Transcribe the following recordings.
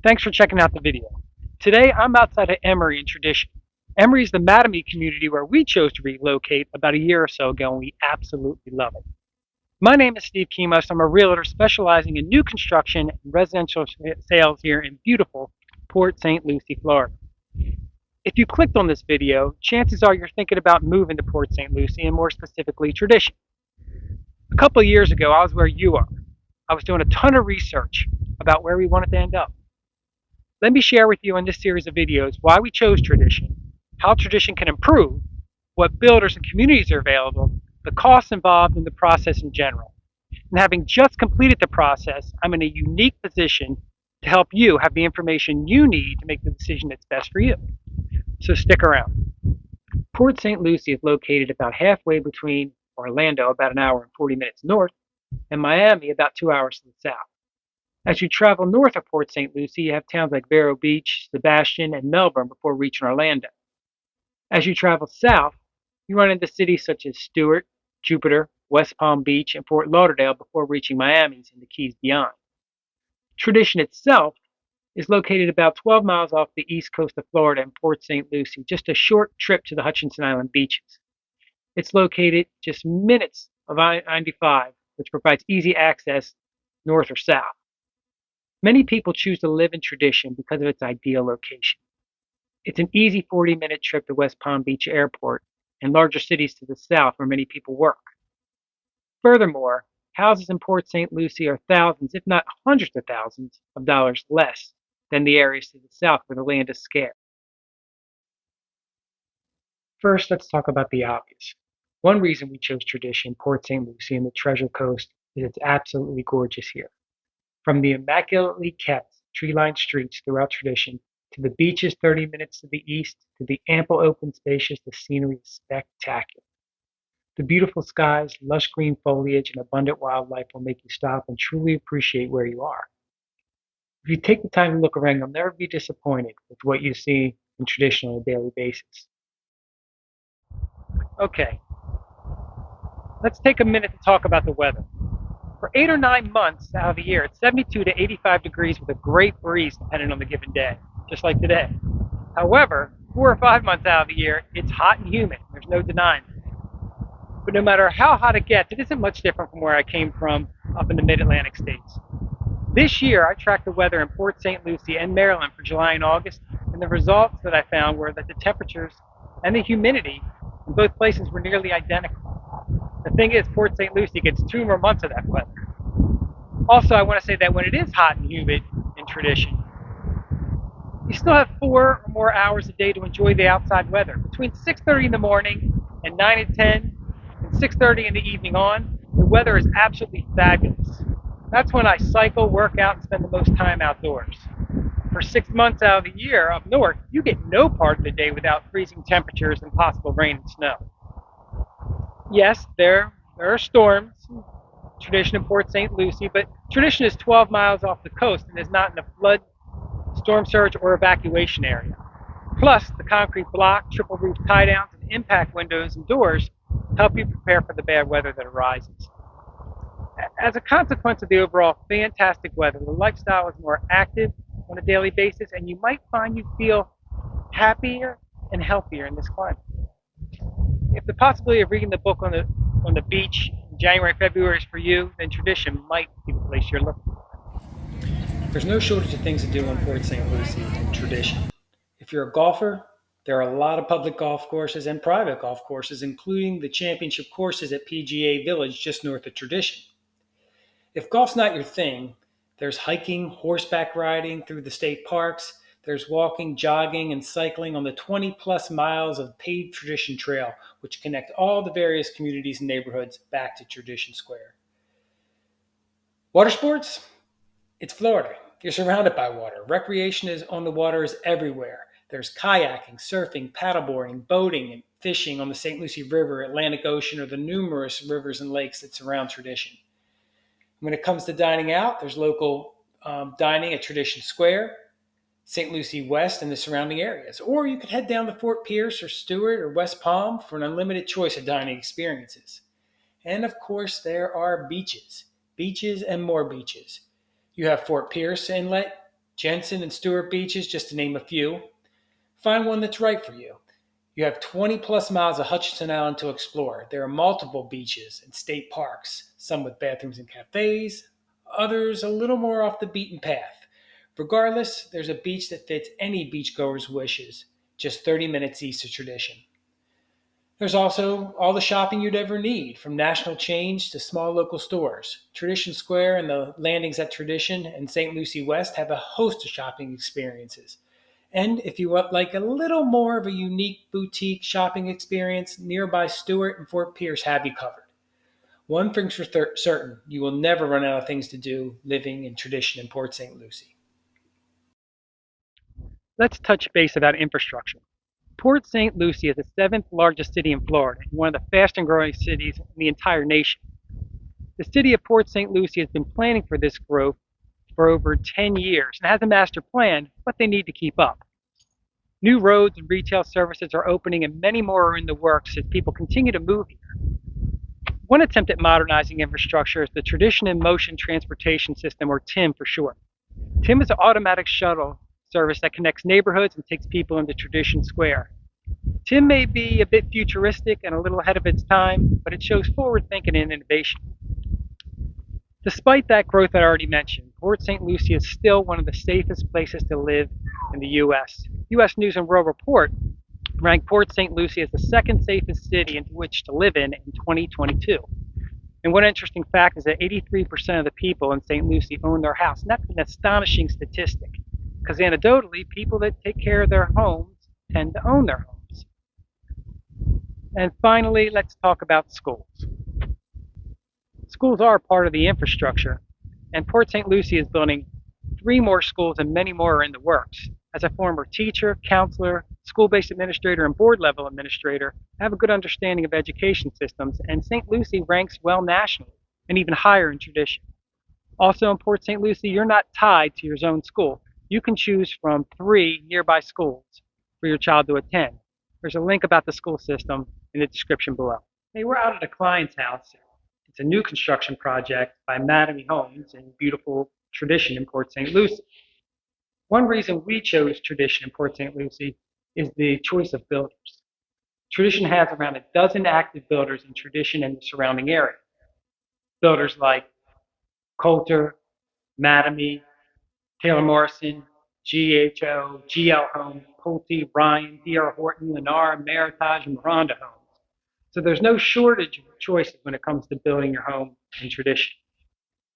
Thanks for checking out the video. Today I'm outside of Emory in Tradition. Emory is the Mattamy community where we chose to relocate about a year or so ago, and we absolutely love it. My name is Steve Kimos. I'm a realtor specializing in new construction and residential sales here in beautiful Port St Lucie, Florida. If you clicked on this video, chances are you're thinking about moving to Port St Lucie and more specifically Tradition. A couple of years ago, I was where you are. I was doing a ton of research about where we wanted to end up. Let me share with you in this series of videos why we chose Tradition, how Tradition can improve, what builders and communities are available, the costs involved in the process in general. And having just completed the process, I'm in a unique position to help you have the information you need to make the decision that's best for you. So stick around. Port St. Lucie is located about halfway between Orlando, about an hour and 40 minutes north, and Miami, about 2 hours to the south. As you travel north of Port St. Lucie, you have towns like Vero Beach, Sebastian, and Melbourne before reaching Orlando. As you travel south, you run into cities such as Stewart, Jupiter, West Palm Beach, and Fort Lauderdale before reaching Miami and the Keys beyond. Tradition itself is located about 12 miles off the east coast of Florida in Port St. Lucie, just a short trip to the Hutchinson Island beaches. It's located just minutes of I-95, which provides easy access north or south. Many people choose to live in Tradition because of its ideal location. It's an easy 40-minute trip to West Palm Beach Airport and larger cities to the south where many people work. Furthermore, houses in Port St. Lucie are thousands, if not hundreds of thousands, of dollars less than the areas to the south where the land is scarce. First, let's talk about the obvious. One reason we chose Tradition, Port St. Lucie, and the Treasure Coast is it's absolutely gorgeous here. From the immaculately kept tree-lined streets throughout Tradition to the beaches 30 minutes to the east to the ample open spaces, the scenery is spectacular. The beautiful skies, lush green foliage, and abundant wildlife will make you stop and truly appreciate where you are. If you take the time to look around, you'll never be disappointed with what you see in Tradition on a daily basis. Okay, let's take a minute to talk about the weather. For 8 or 9 months out of the year, it's 72 to 85 degrees with a great breeze depending on the given day, just like today. However, 4 or 5 months out of the year, it's hot and humid. There's no denying it. But no matter how hot it gets, it isn't much different from where I came from up in the mid-Atlantic states. This year, I tracked the weather in Port St. Lucie and Maryland for July and August, and the results that I found were that the temperatures and the humidity in both places were nearly identical. The thing is, Port St. Lucie gets 2 more months of that weather. Also, I want to say that when it is hot and humid in Tradition, you still have 4 or more hours a day to enjoy the outside weather. Between 6:30 in the morning and 9 and 10 and 6:30 in the evening on, the weather is absolutely fabulous. That's when I cycle, work out, and spend the most time outdoors. For 6 months out of the year up north, you get no part of the day without freezing temperatures and possible rain and snow. Yes, there are storms, Tradition in Port St. Lucie, but Tradition is 12 miles off the coast and is not in a flood, storm surge, or evacuation area. Plus, the concrete block, triple roof tie downs, and impact windows and doors help you prepare for the bad weather that arises. As a consequence of the overall fantastic weather, the lifestyle is more active on a daily basis, and you might find you feel happier and healthier in this climate. If the possibility of reading the book on the beach in January, February is for you, then Tradition might be the place you're looking for. There's no shortage of things to do in Port St. Lucie and Tradition. If you're a golfer, there are a lot of public golf courses and private golf courses, including the championship courses at PGA Village just north of Tradition. If golf's not your thing, there's hiking, horseback riding through the state parks. There's walking, jogging, and cycling on the 20 plus miles of paved Tradition Trail, which connect all the various communities and neighborhoods back to Tradition Square. Water sports? It's Florida. You're surrounded by water. Recreation is on the water is everywhere. There's kayaking, surfing, paddleboarding, boating, and fishing on the St. Lucie River, Atlantic Ocean, or the numerous rivers and lakes that surround Tradition. When it comes to dining out, there's local dining at Tradition Square, St. Lucie West, and the surrounding areas. Or you could head down to Fort Pierce or Stewart or West Palm for an unlimited choice of dining experiences. And of course, there are beaches and more beaches. You have Fort Pierce Inlet, Jensen and Stewart beaches, just to name a few. Find one that's right for you. You have 20 plus miles of Hutchinson Island to explore. There are multiple beaches and state parks, some with bathrooms and cafes, others a little more off the beaten path. Regardless, there's a beach that fits any beachgoer's wishes, just 30 minutes east of Tradition. There's also all the shopping you'd ever need, from national chains to small local stores. Tradition Square and the landings at Tradition and St. Lucie West have a host of shopping experiences. And if you would like a little more of a unique boutique shopping experience, nearby Stewart and Fort Pierce have you covered. One thing's for certain, you will never run out of things to do living in Tradition in Port St. Lucie. Let's touch base about infrastructure. Port St. Lucie is the seventh largest city in Florida and one of the fastest growing cities in the entire nation. The city of Port St. Lucie has been planning for this growth for over 10 years and has a master plan, but they need to keep up. New roads and retail services are opening and many more are in the works as people continue to move here. One attempt at modernizing infrastructure is the Tradition in Motion Transportation System, or TIM for short. TIM is an automatic shuttle service that connects neighborhoods and takes people into Tradition Square. TIM may be a bit futuristic and a little ahead of its time, but it shows forward thinking and innovation. Despite that growth I already mentioned, Port St. Lucie is still one of the safest places to live in the U.S. U.S. News and World Report ranked Port St. Lucie as the second safest city in which to live in 2022. And one interesting fact is that 83% of the people in St. Lucie own their house. And that's an astonishing statistic because anecdotally, people that take care of their homes tend to own their homes. And finally, let's talk about schools. Schools are part of the infrastructure, and Port St. Lucie is building 3 more schools and many more are in the works. As a former teacher, counselor, school-based administrator, and board-level administrator, I have a good understanding of education systems, and St. Lucie ranks well nationally and even higher in Tradition. Also in Port St. Lucie, you're not tied to your zone school. You can choose from 3 nearby schools for your child to attend. There's a link about the school system in the description below. Hey, we're out at a client's house. It's a new construction project by Mattamy Homes in beautiful Tradition in Port St. Lucie. One reason we chose Tradition in Port St. Lucie is the choice of builders. Tradition has around a dozen active builders in Tradition and the surrounding area. Builders like Coulter, Mattamy, Taylor Morrison, GHO, GL Homes, Pulte, Ryan, DR Horton, Lennar, Meritage, and Miranda Homes. So there's no shortage of choices when it comes to building your home in Tradition.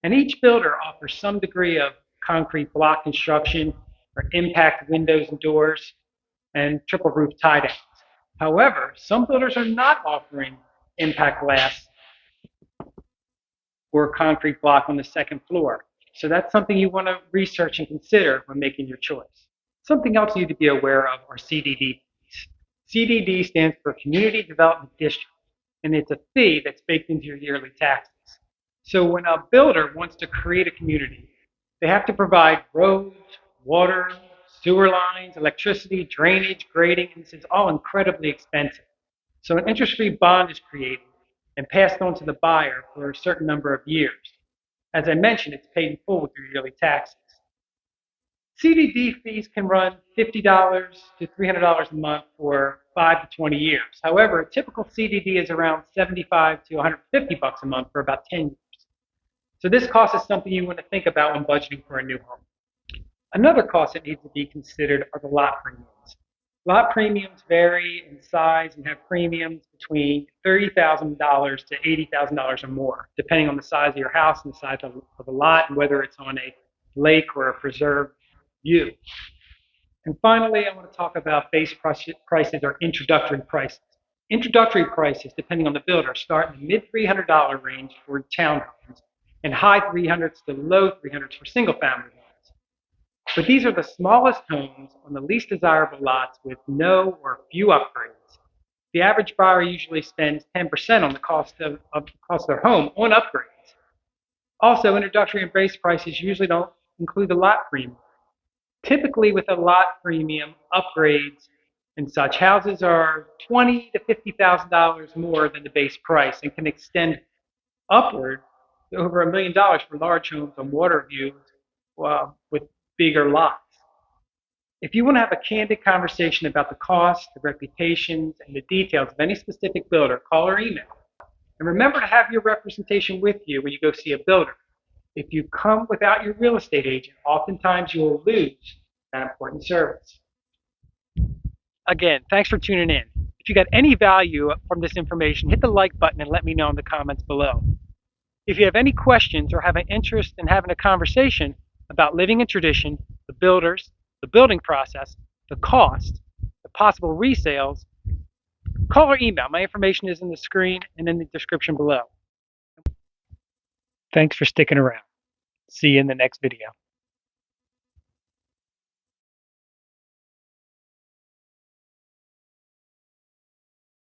And each builder offers some degree of concrete block construction or impact windows and doors and triple roof tie downs. However, some builders are not offering impact glass or concrete block on the second floor. So that's something you want to research and consider when making your choice. Something else you need to be aware of are CDD fees. CDD stands for Community Development District, and it's a fee that's baked into your yearly taxes. So when a builder wants to create a community, they have to provide roads, water, sewer lines, electricity, drainage, grading, and this is all incredibly expensive. So an interest-free bond is created and passed on to the buyer for a certain number of years. As I mentioned, it's paid in full with your yearly taxes. CDD fees can run $50 to $300 a month for 5 to 20 years. However, a typical CDD is around $75 to $150 a month for about 10 years. So this cost is something you want to think about when budgeting for a new home. Another cost that needs to be considered are the lot premiums. Lot premiums vary in size and have premiums between $30,000 to $80,000 or more, depending on the size of your house and the size of the lot and whether it's on a lake or a preserved view. And finally, I want to talk about base prices or introductory prices. Introductory prices, depending on the builder, start in the mid $300 range for townhomes and high 300s to low 300s for single-family homes. But these are the smallest homes on the least desirable lots with no or few upgrades. The average buyer usually spends 10% on the cost of their home on upgrades. Also, introductory and base prices usually don't include the lot premium. Typically, with a lot premium, upgrades and such, houses are $20,000 to $50,000 more than the base price and can extend upward to over $1 million for large homes on water views with bigger lots. If you want to have a candid conversation about the costs, the reputations, and the details of any specific builder, call or email. And remember to have your representation with you when you go see a builder. If you come without your real estate agent, oftentimes you will lose that important service. Again, thanks for tuning in. If you got any value from this information, hit the like button and let me know in the comments below. If you have any questions or have an interest in having a conversation about living in tradition, the builders, the building process, the cost, the possible resales, call or email. My information is in the screen and in the description below. Thanks for sticking around. See you in the next video.